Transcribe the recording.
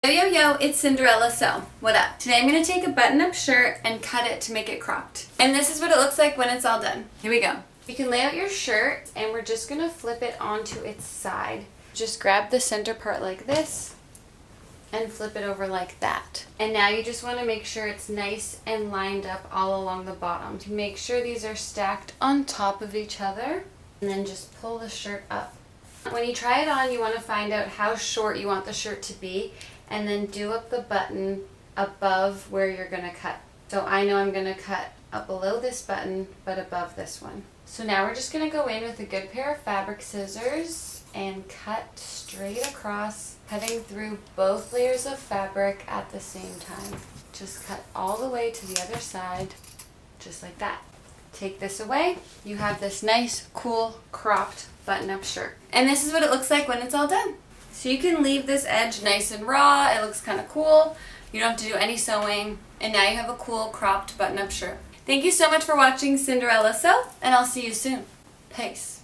Yo, it's Cinderella Sew. What up? Today I'm going to take a button-up shirt and cut it to make it cropped. And this is what it looks like when it's all done. Here we go. You can lay out your shirt and we're just going to flip it onto its side. Just grab the center part like this and flip it over like that. And now you just want to make sure it's nice and lined up all along the bottom. To make sure these are stacked on top of each other. And then just pull the shirt up. When you try it on, you want to find out how short you want the shirt to be and then do up the button above where you're going to cut. So I know I'm going to cut up below this button but above this one. So now we're just going to go in with a good pair of fabric scissors and cut straight across, cutting through both layers of fabric at the same time. Just cut all the way to the other side, just like that. Take this away, you have this nice, cool, cropped button-up shirt. And this is what it looks like when it's all done. So you can leave this edge nice and raw, it looks kind of cool. You don't have to do any sewing, and now you have a cool, cropped button-up shirt. Thank you so much for watching Cinderella Sew, and I'll see you soon. Peace.